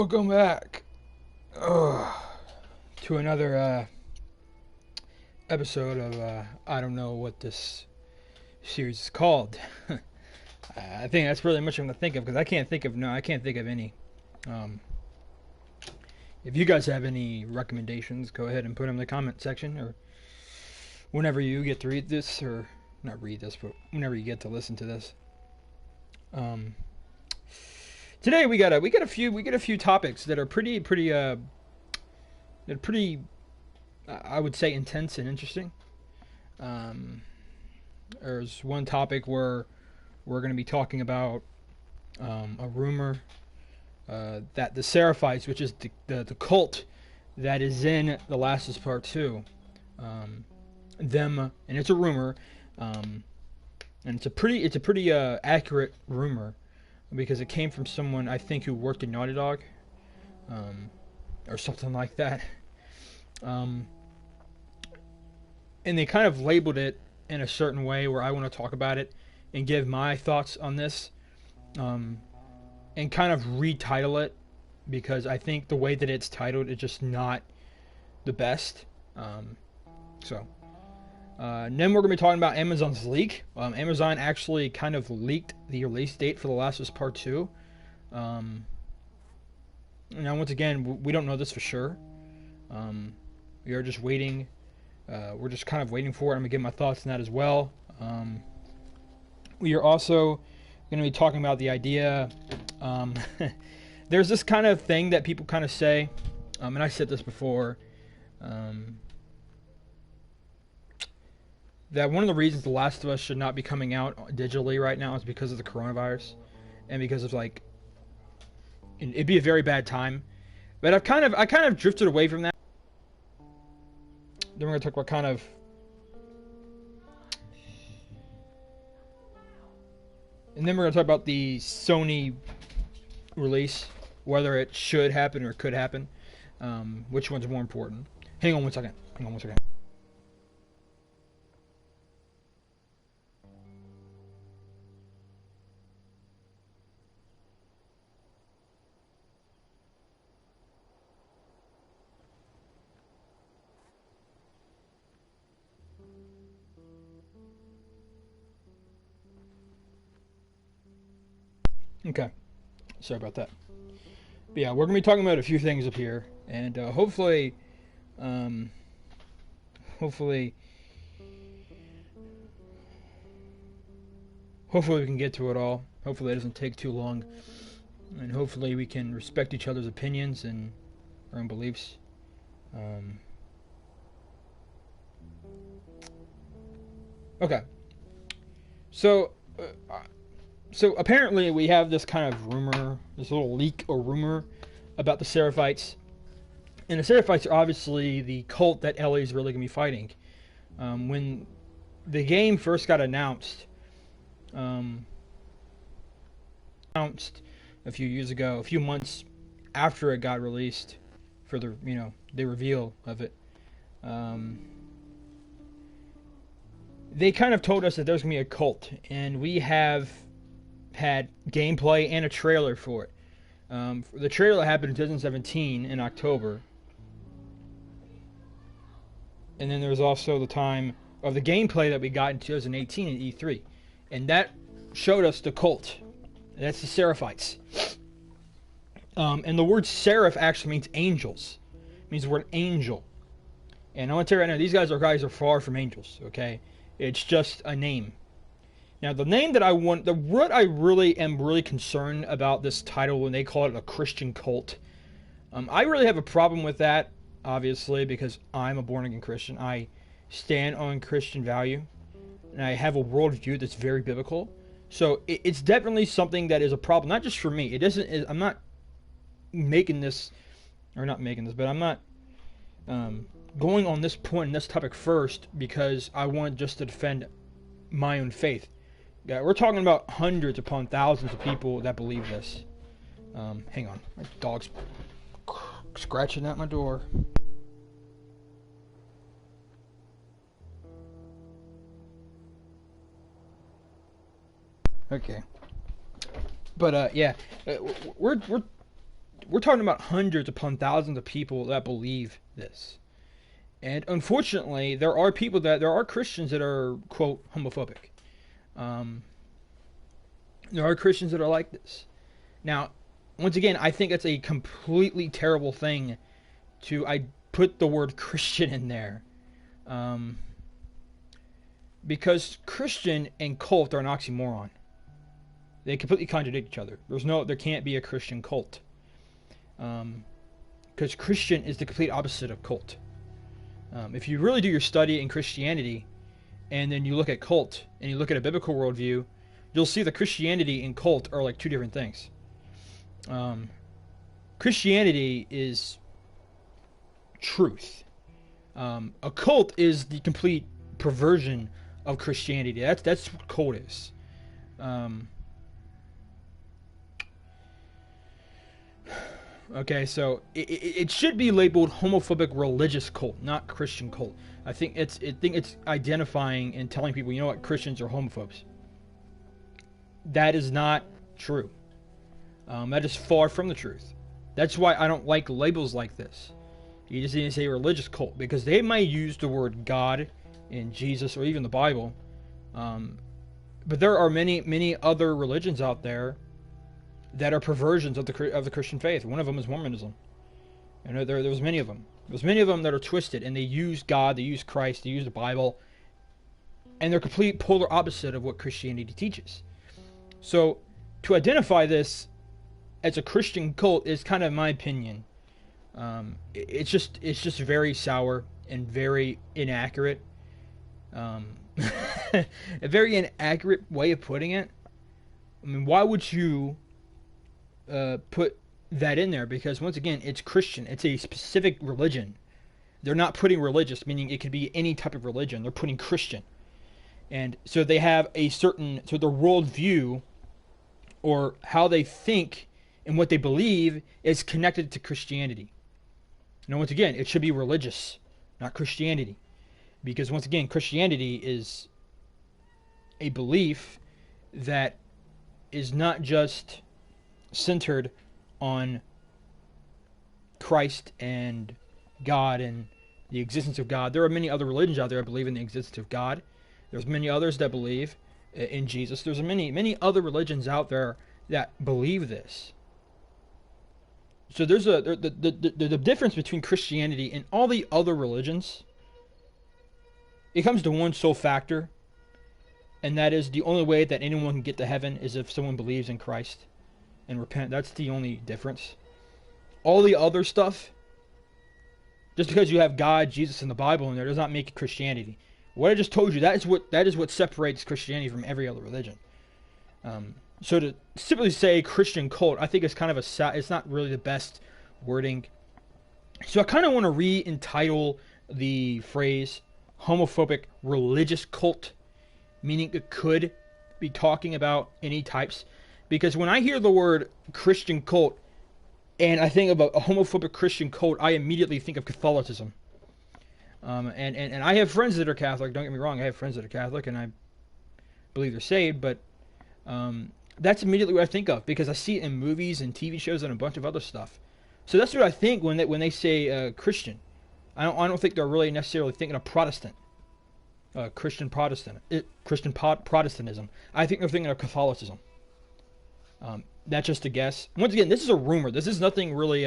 Welcome back to another episode of I don't know what this series is called. I think that's really much I'm gonna think of because I can't think of any. Um, if you guys have any recommendations, go ahead and put them in the comment section or whenever you get to read this, or not read this, but whenever you get to listen to this. Today we got a few topics that are pretty I would say intense and interesting. There's one topic where we're going to be talking about a rumor that the Seraphites, which is the cult that is in The Last of Us Part 2, and it's a rumor, and it's a pretty accurate rumor because it came from someone I think who worked in Naughty Dog, or something like that. And they kind of labeled it in a certain way where I want to talk about it and give my thoughts on this, and kind of retitle it because I think the way that it's titled is just not the best. And then we're going to be talking about Amazon's leak. Amazon actually kind of leaked the release date for The Last of Us Part 2. Now, once again, we don't know this for sure. We are just waiting. We're just kind of waiting for it. I'm going to give my thoughts on that as well. We are also going to be talking about the idea. There's this kind of thing that people kind of say, and I said this before, that one of the reasons The Last of Us should not be coming out digitally right now is because of the coronavirus, and because of it'd be a very bad time. But I kind of drifted away from that. Then we're gonna talk about and then we're gonna talk about the Sony release, whether it should happen or could happen, which one's more important. Hang on one second. Okay, sorry about that. But yeah, we're gonna be talking about a few things up here, and hopefully we can get to it all. Hopefully it doesn't take too long, and hopefully we can respect each other's opinions and our own beliefs. Okay, so apparently we have this kind of rumor, this little leak or rumor about the Seraphites. And the Seraphites are obviously the cult that Ellie's really going to be fighting. When the game first got announced a few years ago, a few months after it got released for the reveal of it, they kind of told us that there's going to be a cult, and we have had gameplay and a trailer for it. The trailer happened in 2017 in October, and then there was also the time of the gameplay that we got in 2018 at E3, and that showed us the cult. That's the Seraphites. And the word seraph actually means angels. It means the word angel. And I want to tell you right now, these guys are far from angels. Okay, it's just a name. Now, the name that what I really am really concerned about this title when they call it a Christian cult, I really have a problem with that, obviously, because I'm a born-again Christian. I stand on Christian value, and I have a worldview that's very biblical. So it's definitely something that is a problem, not just for me. I'm not making this, or not making this, but I'm not going on this point in this topic first because I want just to defend my own faith. Yeah, we're talking about hundreds upon thousands of people that believe this. Hang on, my dog's scratching at my door. Okay, but yeah, we're we're talking about hundreds upon thousands of people that believe this. And unfortunately, there are Christians that are, quote, homophobic. There are Christians that are like this. Now, once again, I think it's a completely terrible thing I put the word Christian in there. Because Christian and cult are an oxymoron. They completely contradict each other. There can't be a Christian cult. Because Christian is the complete opposite of cult. If you really do your study in Christianity, and then you look at cult, and you look at a biblical worldview, you'll see that Christianity and cult are like two different things. Christianity is truth. A cult is the complete perversion of Christianity. That's what cult is. Okay, so it should be labeled homophobic religious cult, not Christian cult. I think it's identifying and telling people, you know what, Christians are homophobes. That is not true. That is far from the truth. That's why I don't like labels like this. You just need to say religious cult, because they might use the word God and Jesus or even the Bible. But there are many other religions out there that are perversions of the Christian faith. One of them is Mormonism. You know, there's many of them. There's many of them that are twisted, and they use God, they use Christ, they use the Bible, and they're complete polar opposite of what Christianity teaches. So, to identify this as a Christian cult is kind of my opinion. It's just very sour and very inaccurate. A very inaccurate way of putting it. I mean, why would you put that in there? Because once again, it's Christian. It's a specific religion. They're not putting religious, meaning it could be any type of religion. They're putting Christian. And so they have their worldview, or how they think and what they believe, is connected to Christianity. Now, once again, it should be religious, not Christianity. Because once again, Christianity is a belief that is not just centered on Christ and God and the existence of God. There are many other religions out there that believe in the existence of God. There's many others that believe in Jesus. There's many other religions out there that believe this. So there's the difference between Christianity and all the other religions. It comes to one sole factor, and that is the only way that anyone can get to heaven is if someone believes in Christ and repent. That's the only difference. All the other stuff, just because you have God, Jesus, and the Bible in there, does not make it Christianity. What I just told you, that is what separates Christianity from every other religion. So to simply say Christian cult, I think it's kind of it's not really the best wording. So I kind of want to re-entitle the phrase homophobic religious cult, meaning it could be talking about any types. Because when I hear the word Christian cult and I think about a homophobic Christian cult, I immediately think of Catholicism. And I have friends that are Catholic, don't get me wrong, I have friends that are Catholic and I believe they're saved, but that's immediately what I think of, because I see it in movies and TV shows and a bunch of other stuff. So that's what I think when they say Christian. I don't think they're really necessarily thinking of Protestant, Christian Protestantism. I think they're thinking of Catholicism. That's just a guess. Once again, this is a rumor. This is nothing really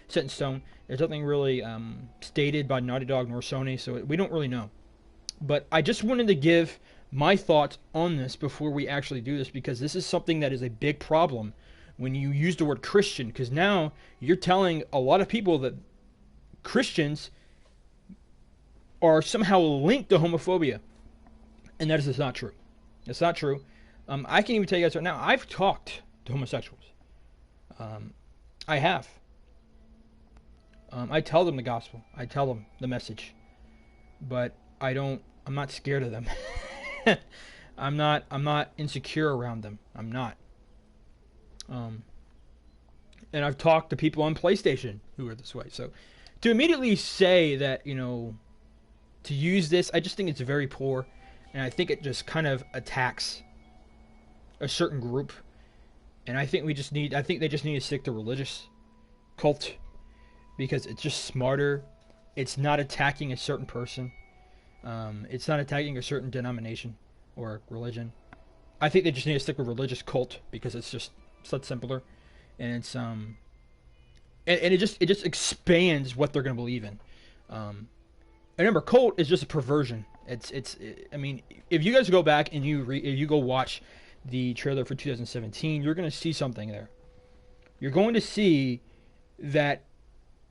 set in stone. There's nothing really stated by Naughty Dog nor Sony, so we don't really know. But I just wanted to give my thoughts on this before we actually do this, because this is something that is a big problem when you use the word Christian, because now you're telling a lot of people that Christians are somehow linked to homophobia, and that is just not true. It's not true. I can even tell you guys right now, I've talked to homosexuals. I have. I tell them the gospel. I tell them the message. But I'm not scared of them. I'm not insecure around them. I'm not. And I've talked to people on PlayStation who are this way. So to immediately say that, to use this, I just think it's very poor. And I think it just kind of attacks a certain group. And I think they just need to stick to religious. cult because it's just smarter. It's not attacking a certain person. It's not attacking a certain denomination or religion. I think they just need to stick with religious cult because it's that simpler, and it's and it just expands what they're gonna believe in. And remember, cult is just a perversion. I mean, if you guys go back and if you go watch the trailer for 2017, you're gonna see something there. You're going to see that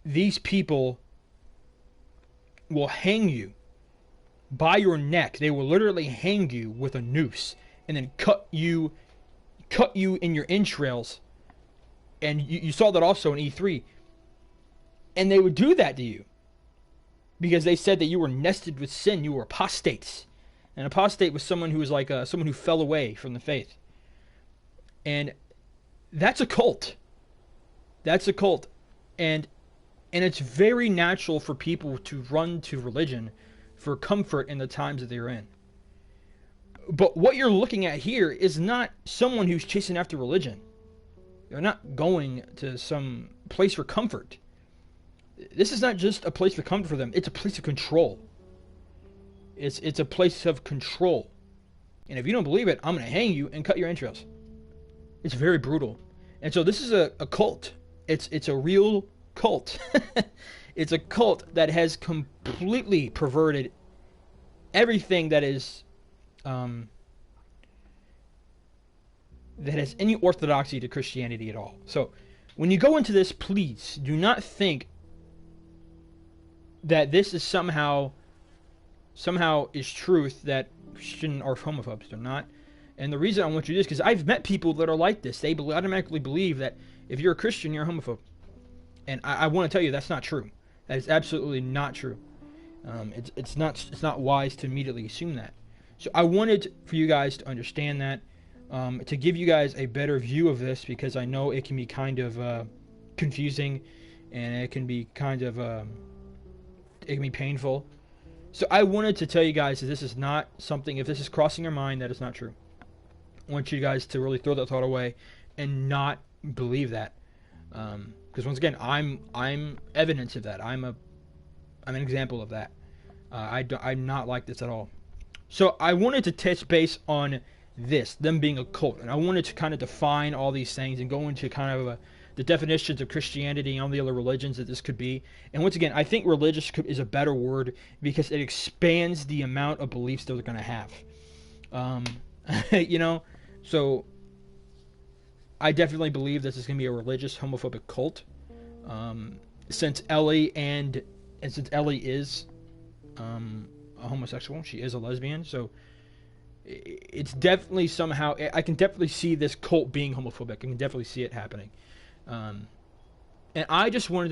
these people will hang you by your neck. They will literally hang you with a noose and then cut you in your entrails. And you saw that also in E3. And they would do that to you because they said that you were nested with sin. You were apostates. An apostate was someone who was like someone who fell away from the faith. And that's a cult. That's a cult. And it's very natural for people to run to religion for comfort in the times that they're in. But what you're looking at here is not someone who's chasing after religion. They're not going to some place for comfort. This is not just a place for comfort for them. It's a place of control. It's a place of control. And if you don't believe it, I'm going to hang you and cut your entrails. It's very brutal. And so this is a cult. It's a real cult. It's a cult that has completely perverted everything that is that has any orthodoxy to Christianity at all. So when you go into this, please do not think that this is somehow is truth that Christians are homophobes. They're not. And the reason I want you to do this because I've met people that are like this. They automatically believe that if you're a Christian, you're a homophobe. And I want to tell you that's not true. That is absolutely not true. It's not wise to immediately assume that. So I wanted for you guys to understand that, to give you guys a better view of this because I know it can be kind of confusing and it can be kind of it can be painful. So I wanted to tell you guys that this is not something. If this is crossing your mind, that is not true. I want you guys to really throw that thought away and not believe that. Because once again, I'm evidence of that. I'm an example of that. I'm not like this at all. So I wanted to touch base on this, them being a cult, and I wanted to kind of define all these things and go into kind of the definitions of Christianity and all the other religions that this could be. And once again, I think religious is a better word because it expands the amount of beliefs that they're going to have. So I definitely believe this is going to be a religious homophobic cult. Since Ellie is a homosexual, she is a lesbian, so it's definitely somehow, I can definitely see this cult being homophobic. I can definitely see it happening. And I just wanted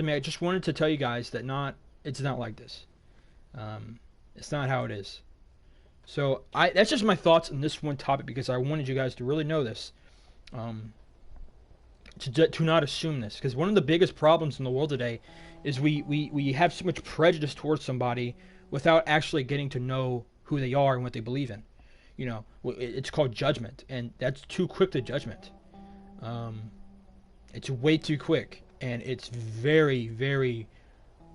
to tell you guys that it's not like this. It's not how it is. So that's just my thoughts on this one topic because I wanted you guys to really know this. To not assume this, because one of the biggest problems in the world today is we have so much prejudice towards somebody without actually getting to know who they are and what they believe in. It's called judgment, and that's too quick to judgment. It's way too quick, and it's very, very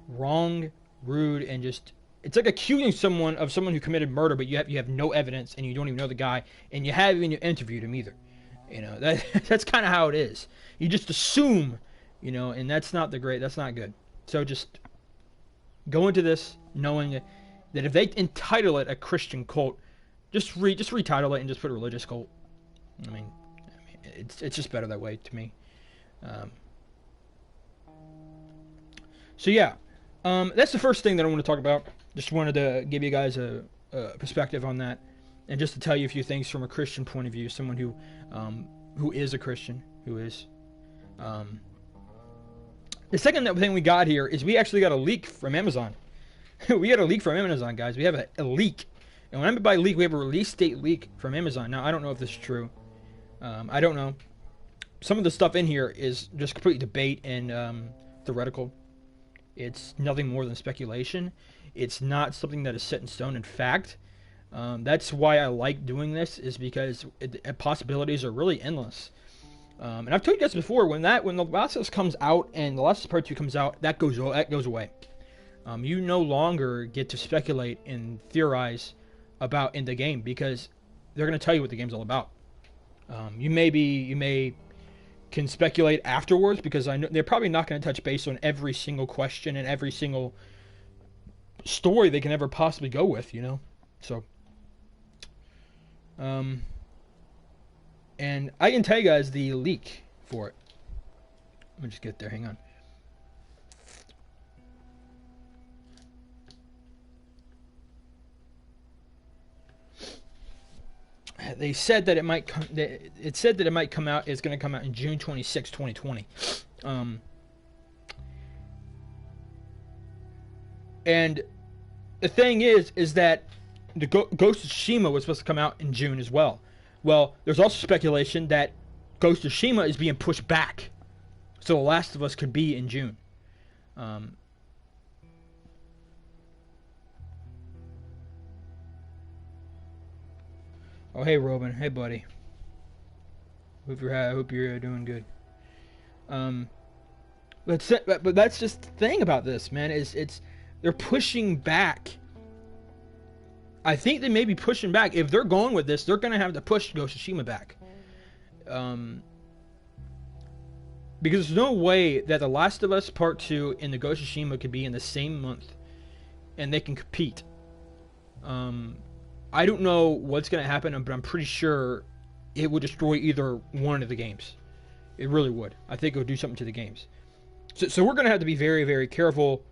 wrong, rude, and just it's like accusing someone who committed murder, but you have no evidence and you don't even know the guy, and you haven't even interviewed him either. That's kind of how it is. You just assume, and that's not good. So just go into this knowing that if they entitle it a Christian cult, just retitle it and just put a religious cult. I mean, it's just better that way to me. So yeah, that's the first thing that I want to talk about. Just wanted to give you guys a perspective on that, and just to tell you a few things from a Christian point of view, someone who is a Christian, who is. The second thing we got here is we actually got a leak from Amazon. We got a leak from Amazon, guys. We have a leak. And when I mean by leak, we have a release date leak from Amazon. Now, I don't know if this is true. I don't know. Some of the stuff in here is just complete debate and theoretical. It's nothing more than speculation. It's not something that is set in stone in fact. That's why I like doing this, is because possibilities are really endless. And I've told you guys before, when The Last of Us comes out and The Last of Us Part 2 comes out, that goes away. You no longer get to speculate and theorize about in the game, because they're going to tell you what the game's all about. You may can speculate afterwards, because I know they're probably not going to touch base on every single question and every single story they can ever possibly go with, So, and I can tell you guys the leak for it. Let me just get there. Hang on. They said that it might come. It said that it might come out. It's going to come out in June 26, 2020. And the thing is that the Ghost of Tsushima was supposed to come out in June as well. Well, there's also speculation that Ghost of Tsushima is being pushed back, so The Last of Us could be in June. Oh, hey, Robin. Hey, buddy. Hope you're doing good. But that's just the thing about this, man. They're pushing back. I think they may be pushing back. If they're going with this, they're going to have to push Ghost of Tsushima back. Because there's no way that The Last of Us Part 2 and the Ghost of Tsushima could be in the same month and they can compete. I don't know what's going to happen, but I'm pretty sure it would destroy either one of the games. It really would. I think it would do something to the games. So we're going to have to be very, very careful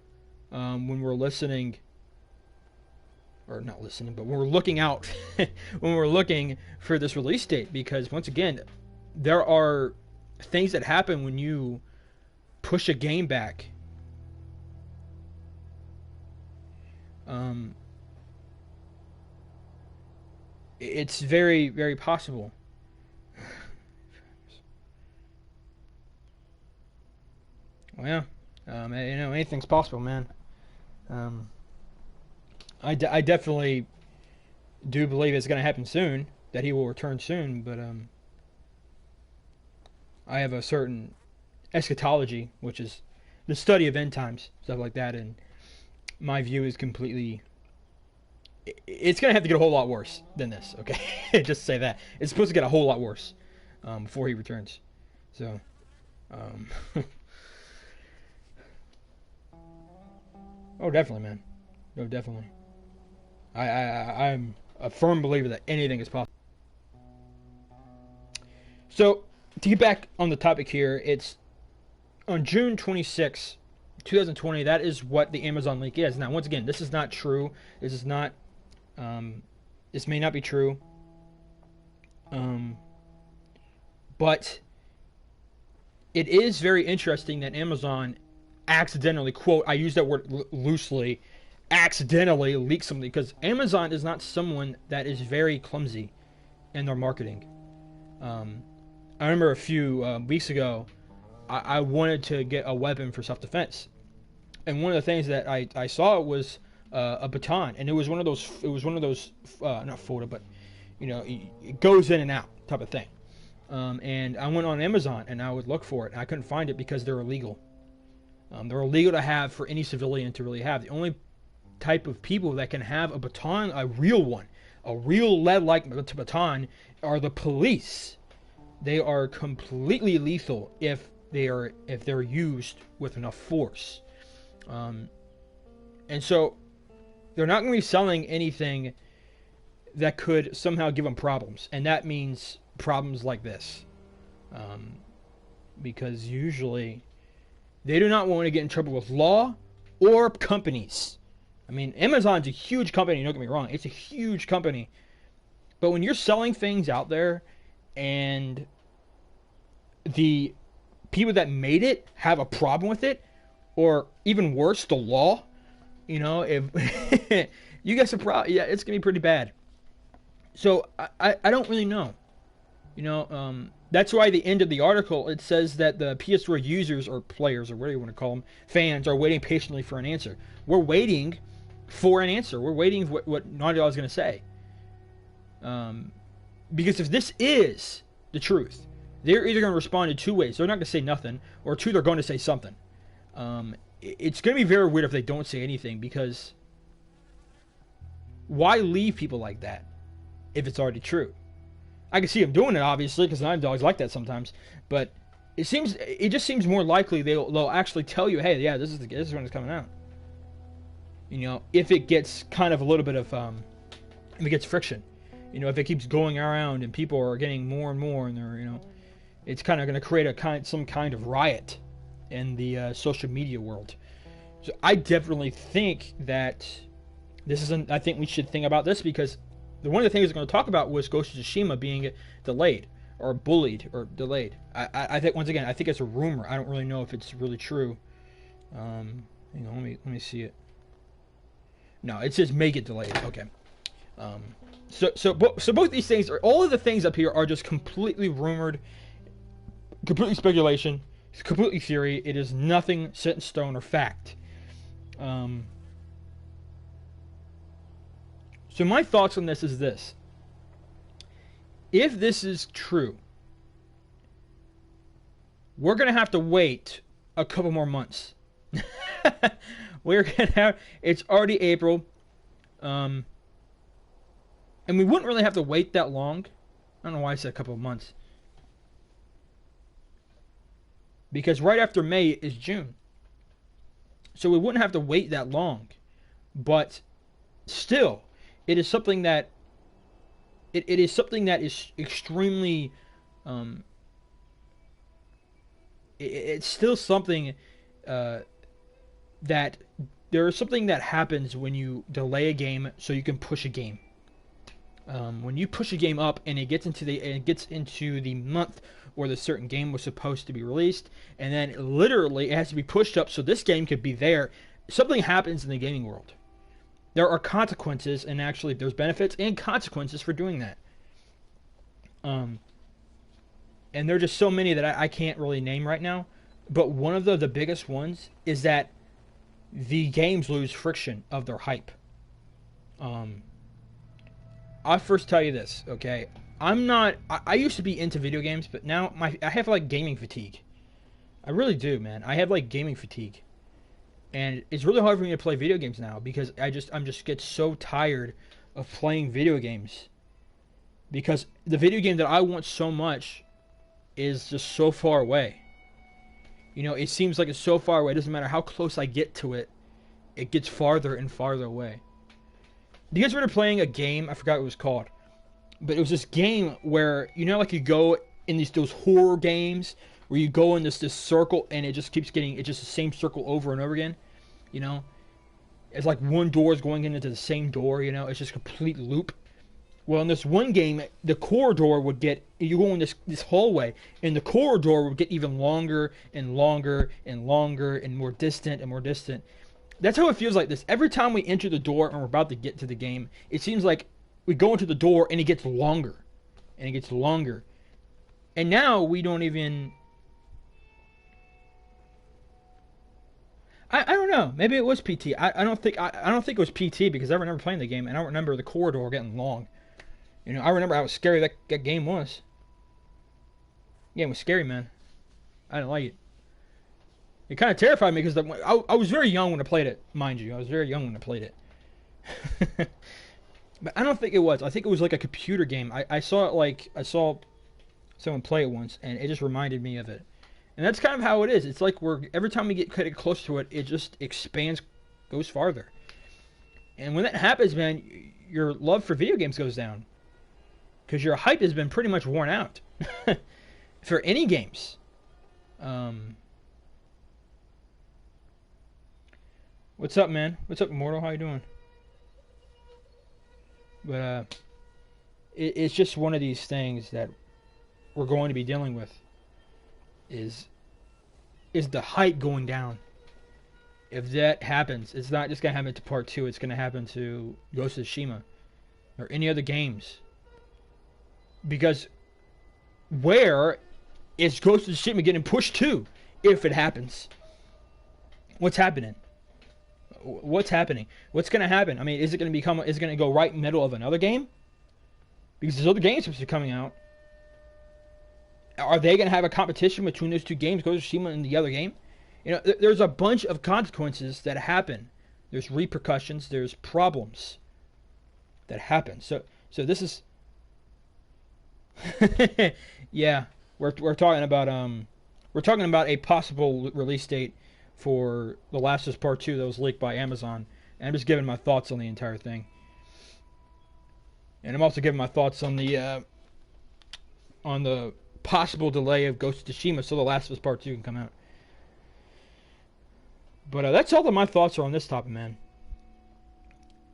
when we're listening, or not listening, but when we're looking out, when we're looking for this release date, because once again, there are things that happen when you push a game back. It's very, very possible. Well, anything's possible, man. I definitely do believe it's going to happen soon, that he will return soon, but I have a certain eschatology, which is the study of end times, stuff like that, and my view is completely... It's going to have to get a whole lot worse than this, okay? Just say that. It's supposed to get a whole lot worse before he returns. So, oh, definitely, man. No, definitely. I'm a firm believer that anything is possible. So, to get back on the topic here, it's on June 26, 2020. That is what the Amazon leak is. Now, once again, this is not true. This is not... this may not be true. But it is very interesting that Amazon accidentally, quote, I use that word loosely, accidentally leaked something, because Amazon is not someone that is very clumsy in their marketing. I remember a few weeks ago, I wanted to get a weapon for self-defense, and one of the things that I saw was a baton, and it was one of those not photo, but it goes in and out type of thing. And I went on Amazon and I would look for it, and I couldn't find it because they're illegal. They're illegal to have for any civilian to really have. The only type of people that can have a baton, a real one, a real lead-like baton, are the police. They are completely lethal if they're used with enough force. And so they're not going to be selling anything that could somehow give them problems, and that means problems like this, because usually they do not want to get in trouble with law or companies. I mean, Amazon's a huge company, don't get me wrong, it's a huge company, but when you're selling things out there and the people that made it have a problem with it, or even worse, the law, if you get some problem, yeah, it's gonna be pretty bad. So I don't really know. That's why the end of the article, it says that the PS4 users or players, or whatever you want to call them, fans, are waiting patiently for an answer. We're waiting for an answer. We're waiting for what Naughty Dog is going to say. Because if this is the truth, they're either going to respond in two ways. They're not going to say nothing, or two, they're going to say something. It's going to be very weird if they don't say anything, because why leave people like that if it's already true? I can see them doing it, obviously, because Naughty Dog's like that sometimes, but it just seems more likely they'll actually tell you, hey, yeah, this is when it's coming out. You know, if it gets kind of a little bit of, if it gets friction, you know, if it keeps going around and people are getting more and more, and they're, you know, it's kind of going to create some kind of riot in the social media world. So I definitely think that I think we should think about this, because one of the things we're going to talk about was Ghost of Tsushima being delayed or bullied or delayed. I think, once again, I think it's a rumor. I don't really know if it's really true. Hang on, let me see it. No, it says make it delayed. Okay. So both these things all of the things up here are just completely rumored, completely speculation, it's completely theory. It is nothing set in stone or fact. So my thoughts on this is this: if this is true, we're gonna have to wait a couple more months. We're gonna have. It's already April, and we wouldn't really have to wait that long. I don't know why I said a couple of months, because right after May is June, so we wouldn't have to wait that long. But still, it is something that it is something that is extremely. It's still something. That there is something that happens when you delay a game so you can push a game. When you push a game up and it gets into the month where the certain game was supposed to be released, and then literally it has to be pushed up so this game could be there, something happens in the gaming world. There are consequences, and actually there's benefits and consequences for doing that. And there are just so many that I can't really name right now. But one of the biggest ones is that the games lose friction of their hype. I'll first tell you this, okay? I used to be into video games, but now I have like gaming fatigue. I really do, man. I have like gaming fatigue. And it's really hard for me to play video games now, because I'm just get so tired of playing video games. Because the video game that I want so much is just so far away. You know, it seems like it's so far away. It doesn't matter how close I get to it. It gets farther and farther away. You guys remember playing a game? I forgot what it was called. But it was this game where, you know, like you go in those horror games where you go in this circle and it just keeps getting, it's just the same circle over and over again. You know? It's like one door is going into the same door, you know? It's just a complete loop. Well, in this one game, the corridor would get, you go in this hallway, and the corridor would get even longer and longer and longer and more distant and more distant. That's how it feels like this. Every time we enter the door and we're about to get to the game, it seems like we go into the door and it gets longer. And it gets longer. And now we don't even... I don't know. Maybe it was PT. I don't think it was PT, because I remember playing the game and I don't remember the corridor getting long. You know, I remember how scary that game was. The game was scary, man. I didn't like it. It kind of terrified me, because I was very young when I played it, mind you. I was very young when I played it. But I don't think it was. I think it was like a computer game. I saw someone play it once, and it just reminded me of it. And that's kind of how it is. It's like every time we get close to it, it just expands, goes farther. And when that happens, man, your love for video games goes down. Because your hype has been pretty much worn out. For any games. What's up, man? What's up, Immortal? How you doing? But it's just one of these things that we're going to be dealing with. Is the hype going down? If that happens, it's not just going to happen to Part 2. It's going to happen to Ghost of Tsushima. Or any other games. Because where is Ghost of Tsushima getting pushed to if it happens? What's happening? What's happening? What's going to happen? I mean, is it going to go right in the middle of another game? Because there's other games supposed to be coming out. Are they going to have a competition between those two games, Ghost of Tsushima and the other game? There's a bunch of consequences that happen. There's repercussions. There's problems that happen. So this is, yeah. We're talking about a possible release date for The Last of Us Part 2 that was leaked by Amazon. And I'm just giving my thoughts on the entire thing. And I'm also giving my thoughts on the possible delay of Ghost of Tsushima so The Last of Us Part 2 can come out. But that's all that my thoughts are on this topic, man.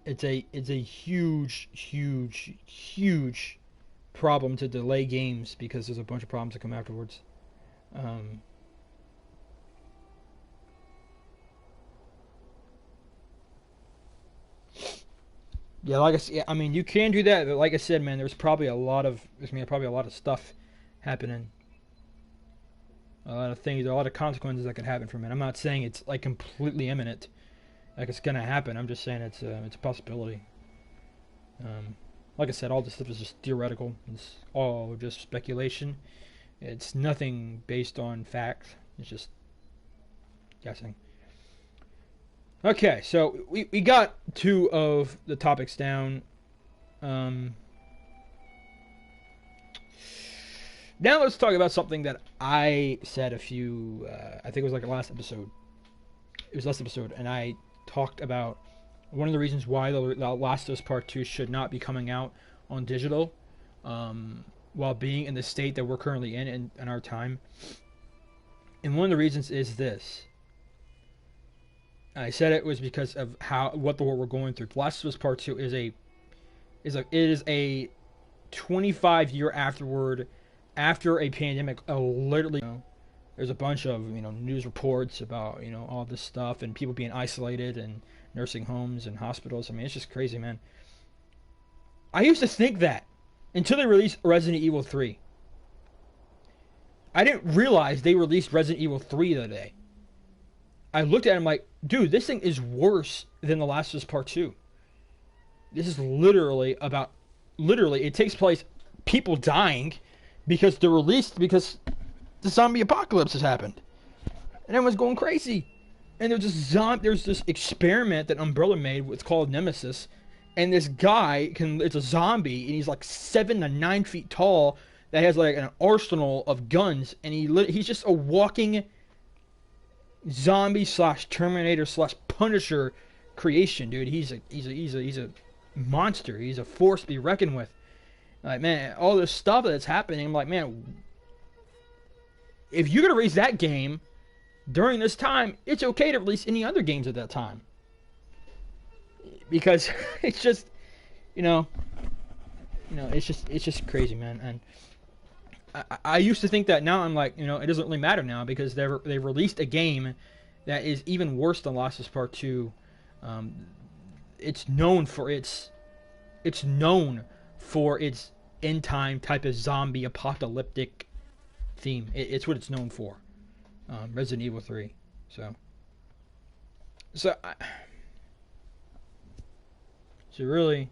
It's a huge, huge, huge problem to delay games because there's a bunch of problems that come afterwards. Yeah, I mean, you can do that, but like I said, man, there's probably a lot of stuff happening. A lot of things, a lot of consequences that could happen from it. I'm not saying it's like completely imminent, like it's gonna happen. I'm just saying it's a possibility. Like I said, all this stuff is just theoretical. It's all just speculation. It's nothing based on fact. It's just guessing. Okay, so we got two of the topics down. Now let's talk about something that I said I think it was like last episode. It was last episode, and I talked about one of the reasons why the Last of Us Part 2 should not be coming out on digital while being in the state that we're currently in our time. And one of the reasons is this. I said it was because of what we're going through. The Last of Us Part 2 is a 25-year after a pandemic. Literally, there's a bunch of news reports about all this stuff and people being isolated and nursing homes and hospitals. I mean, it's just crazy, man. I used to think that until they released Resident Evil 3. I didn't realize they released Resident Evil 3 the other day. I looked at it and I'm like, dude, this thing is worse than The Last of Us Part 2. This is literally, it takes place, people dying because they're released because the zombie apocalypse has happened. And everyone's going crazy. And there's this experiment that Umbrella made, it's called Nemesis. And this guy it's a zombie, and he's like 7 to 9 feet tall, that has like an arsenal of guns, and he's just a walking zombie / Terminator / Punisher creation, dude. He's a monster. He's a force to be reckoned with. Like, man, all this stuff that's happening, I'm like, man, if you're gonna release that game during this time, it's okay to release any other games at that time, because it's just, it's just crazy, man. And I used to think that. Now I'm like, it doesn't really matter now because they released a game that is even worse than Last of Us Part 2. It's known for its end time type of zombie apocalyptic theme. It's what it's known for. Resident Evil 3. So really,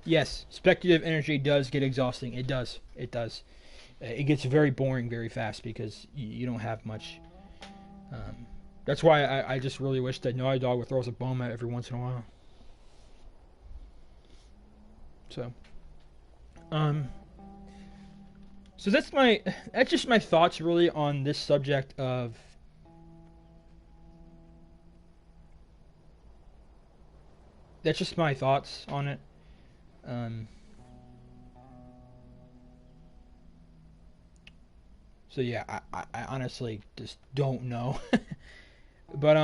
yes, speculative energy does get exhausting. It does. It gets very boring very fast because you don't have much. That's why I just really wish that Naughty Dog would throw us a bone every once in a while. So that's just my thoughts really on this subject of that's just my thoughts on it. So yeah, I honestly just don't know. But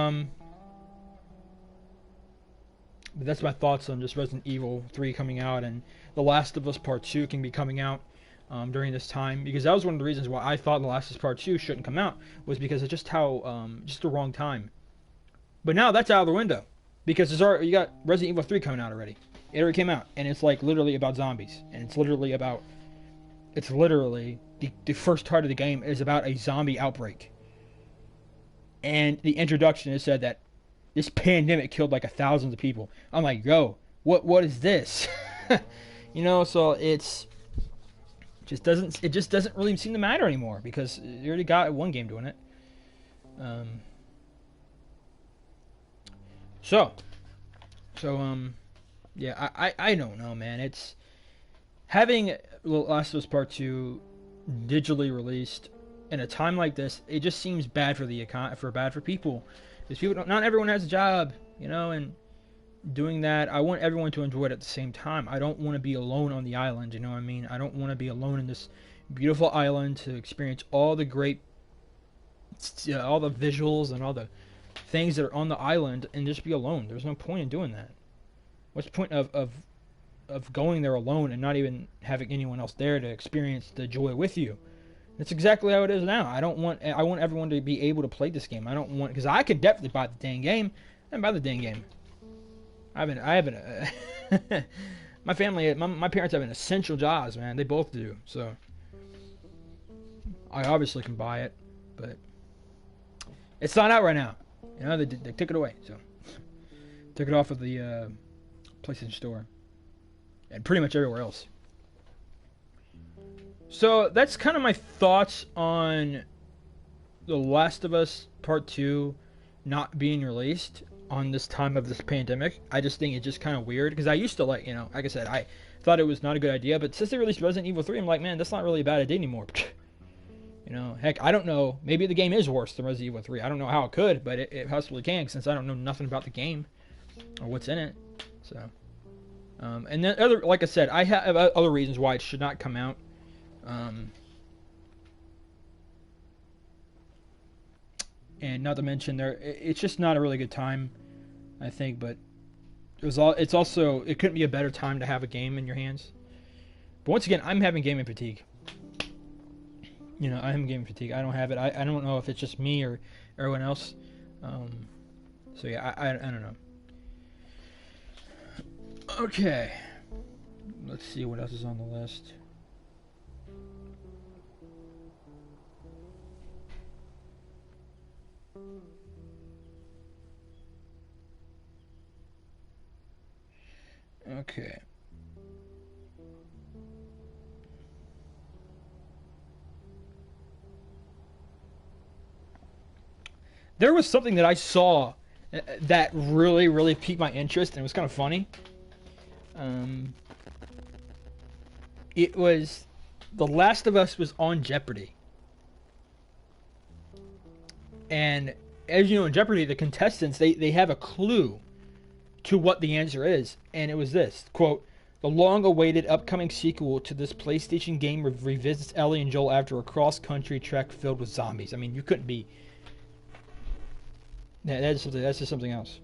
that's my thoughts on just Resident Evil 3 coming out, and The Last of Us Part 2 can be coming out during this time, because that was one of the reasons why I thought The Last of Us Part 2 shouldn't come out, was because of just how just the wrong time. But now that's out of the window, because you got Resident Evil 3 coming out already. It already came out, and it's like literally about zombies, and it's literally the first part of the game is about a zombie outbreak. And the introduction is said that this pandemic killed like thousands of people. I'm like, yo, what is this? So it's It just doesn't really seem to matter anymore because you already got one game doing it. Yeah, I don't know, man. It's having Last of Us Part 2 digitally released in a time like this. It just seems bad for bad for people. Because not everyone has a job, and doing that, I want everyone to enjoy it at the same time. I don't want to be alone on the island, you know what I mean? I don't want to be alone in this beautiful island to experience all the great, all the visuals and all the things that are on the island and just be alone. There's no point in doing that. What's the point of going there alone and not even having anyone else there to experience the joy with you? That's exactly how it is now. I want everyone to be able to play this game. Because I could definitely buy the dang game. And buy the dang game. I haven't. My family, my parents have an essential jobs, man. They both do. So I obviously can buy it, but it's not out right now. They took it away. So took it off of the PlayStation Store and pretty much everywhere else. So that's kind of my thoughts on The Last of Us Part 2 not being released on this time of this pandemic. I just think it's just kind of weird because I used to like I said, I thought it was not a good idea, but since they released Resident Evil 3, I'm like, man, that's not really a bad idea anymore. Heck, I don't know. Maybe the game is worse than Resident Evil 3. I don't know how it could, but it possibly can since I don't know nothing about the game or what's in it. So, and then like I said, I have other reasons why it should not come out. And not to mention it's just not a really good time, I think. But it couldn't be a better time to have a game in your hands. But once again, I'm having gaming fatigue. I'm having gaming fatigue. I don't have it. I don't know if it's just me or everyone else. So yeah, I don't know. Okay, let's see what else is on the list. Okay. There was something that I saw that really, really piqued my interest, and it was kind of funny. It was The Last of Us was on Jeopardy. And as you know, in Jeopardy, the contestants, they have a clue to what the answer is. And it was this, quote, "The long-awaited upcoming sequel to this PlayStation game revisits Ellie and Joel after a cross-country trek filled with zombies." I mean, you couldn't be... That's just something else.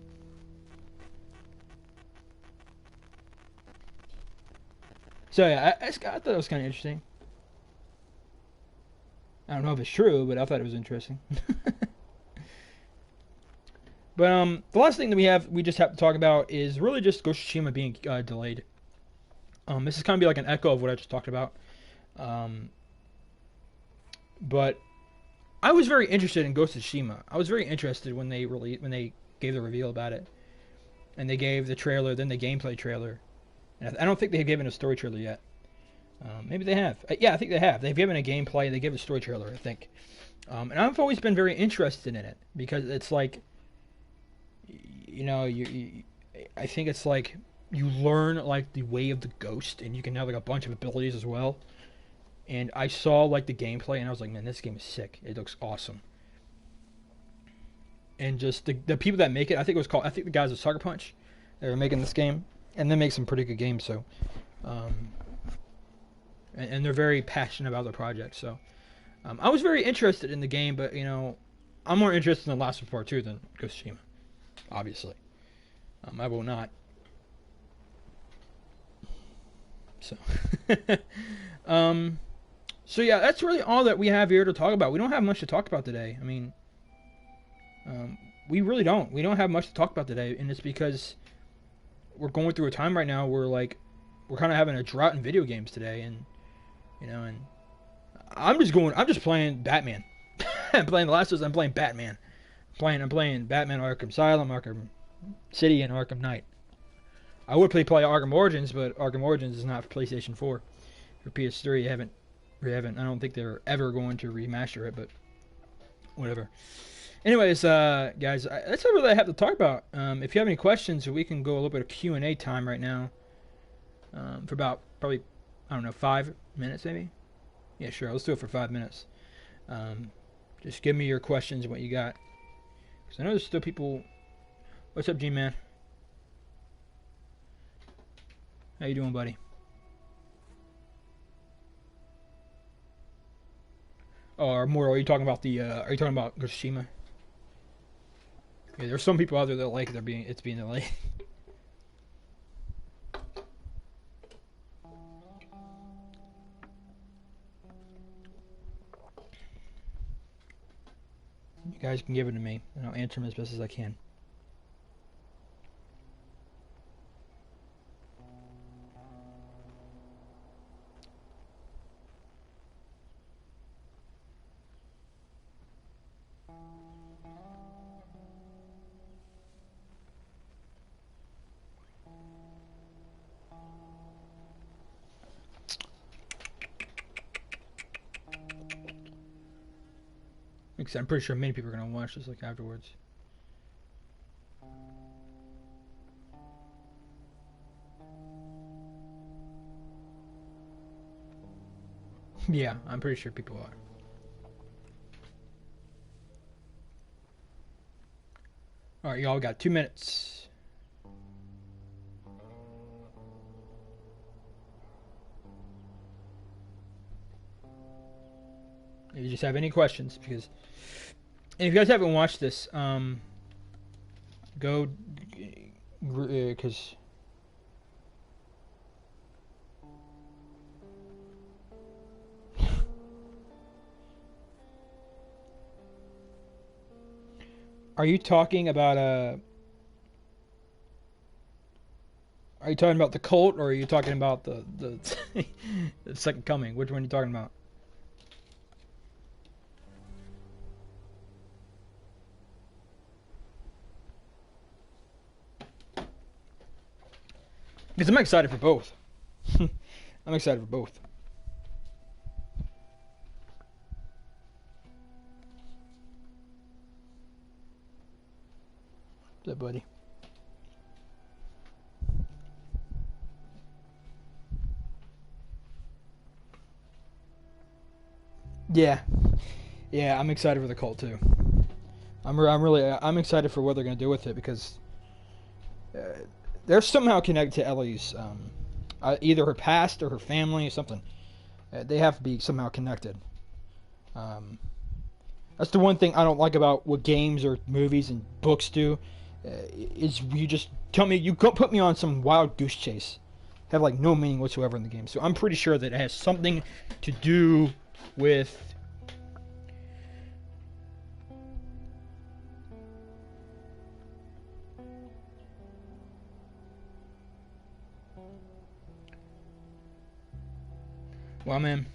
So yeah, I thought it was kind of interesting. I don't know if it's true, but I thought it was interesting. But the last thing that we just have to talk about is really just Ghost of Tsushima being delayed. This is kind of be like an echo of what I just talked about. But I was very interested in Ghost of Tsushima. I was very interested when they gave the reveal about it, and they gave the trailer, then the gameplay trailer. And I don't think they've given a story trailer yet. Maybe they have. Yeah, I think they have. They've given a gameplay. They gave a story trailer, I think. And I've always been very interested in it because it's like, I think it's like you learn like the way of the ghost, and you can have like a bunch of abilities as well. And I saw like the gameplay, and I was like, man, this game is sick. It looks awesome. And just the people that make it, I think the guys at Sucker Punch, they were making this game, and they make some pretty good games. So, and they're very passionate about their project. So, I was very interested in the game, but I'm more interested in The Last of Us Part 2 than Ghost of Tsushima. Obviously, I will not. So, so yeah, that's really all that we have here to talk about. We don't have much to talk about today. I mean, we really don't. We don't have much to talk about today, and it's because we're going through a time right now where we're kind of having a drought in video games today, and and I'm just playing Batman. I'm playing The Last of Us. I'm playing Batman. I'm playing Batman Arkham Asylum, Arkham City, and Arkham Knight. I would play Arkham Origins, but Arkham Origins is not for PlayStation 4. For PS3, I haven't haven't. I don't think they're ever going to remaster it, but whatever. Anyways, guys, that's all I have to talk about. If you have any questions, we can go a little bit of Q&A time right now. For about probably, I don't know, 5 minutes maybe? Yeah, sure. Let's do it for 5 minutes. Just give me your questions and what you got. Because I know there's still people... What's up, G-Man? How you doing, buddy? Or more, are you talking about the, are you talking about Hiroshima? Yeah, there's some people out there that like it's being delayed. You guys can give it to me, and I'll answer them as best as I can. Because I'm pretty sure many people are going to watch this like afterwards. Yeah, I'm pretty sure people are. Alright, y'all got 2 minutes. If you just have any questions, because... And if you guys haven't watched this, go... Because... Are you talking about Are you talking about the cult, or are you talking about the the second coming? Which one are you talking about? Because I'm excited for both. I'm excited for both. What's up, buddy? Yeah, I'm excited for the cult too. I'm excited for what they're gonna do with it, because they're somehow connected to Ellie's, either her past or her family or something. They have to be somehow connected. That's the one thing I don't like about what games or movies and books do. Is you just tell me, you put me on some wild goose chase, have like no meaning whatsoever in the game. So I'm pretty sure that it has something to do with well, man,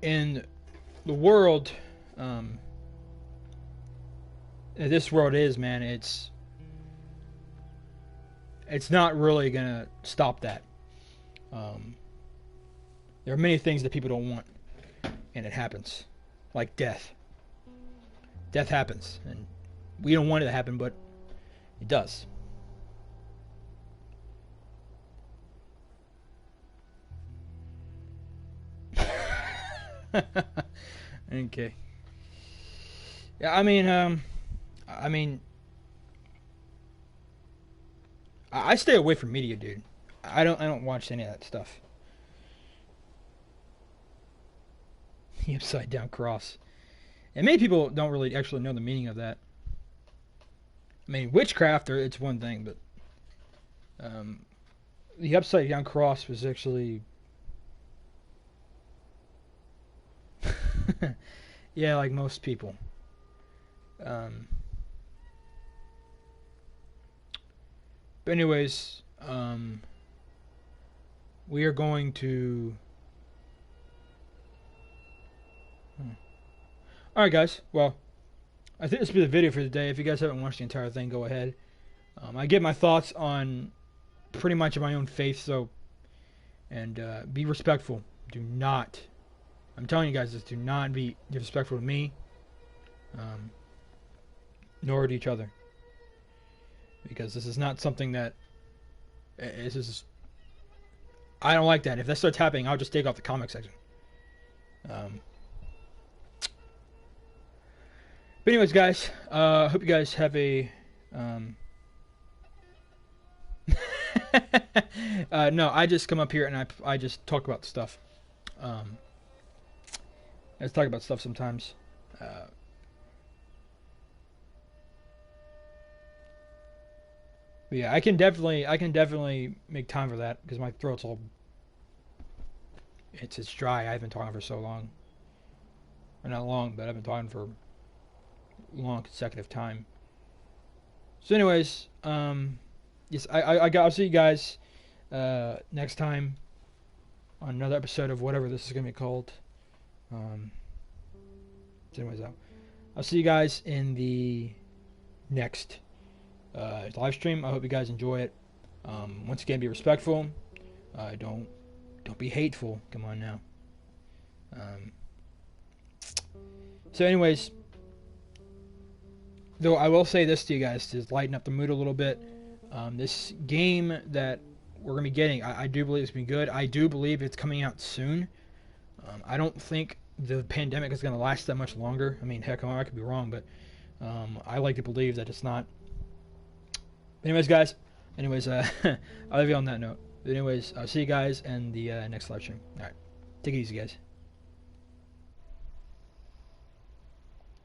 in the world, this world is, man, it's not really gonna stop that. There are many things that people don't want, and it happens, like death. Death happens, and we don't want it to happen, but it does. Okay. Yeah, I mean, I stay away from media, dude. I don't watch any of that stuff. The upside down cross. And many people don't really actually know the meaning of that. I mean, witchcraft, it's one thing, but the upside down cross was actually... Yeah, like most people. But anyways, we are going to... Alright, guys. Well, I think this will be the video for today. If you guys haven't watched the entire thing, go ahead. I give my thoughts on pretty much my own faith, so and be respectful. Do not, I'm telling you guys this, do not be disrespectful to me, nor to each other, because this is not something that I don't like that. If that starts happening, I'll just take off the comic section. But anyways, guys, hope you guys have a no, I just come up here and I just talk about stuff. I just talk about stuff sometimes. But yeah, I can definitely make time for that because my throat's all it's dry. I've been talking for so long. Or not long, but I've been talking for long consecutive time. So anyways, yes, I'll see you guys next time on another episode of whatever this is gonna be called. So anyways, I'll see you guys in the next live stream. I hope you guys enjoy it. Once again, be respectful. Don't be hateful. Come on now. So anyways, though I will say this to you guys to lighten up the mood a little bit. This game that we're going to be getting, I do believe it's going to be good. I do believe it's coming out soon. I don't think the pandemic is going to last that much longer. I mean, heck, I could be wrong, but I like to believe that it's not. Anyways, guys. I'll leave you on that note. But anyways, I'll see you guys in the next live stream. All right. Take it easy, guys.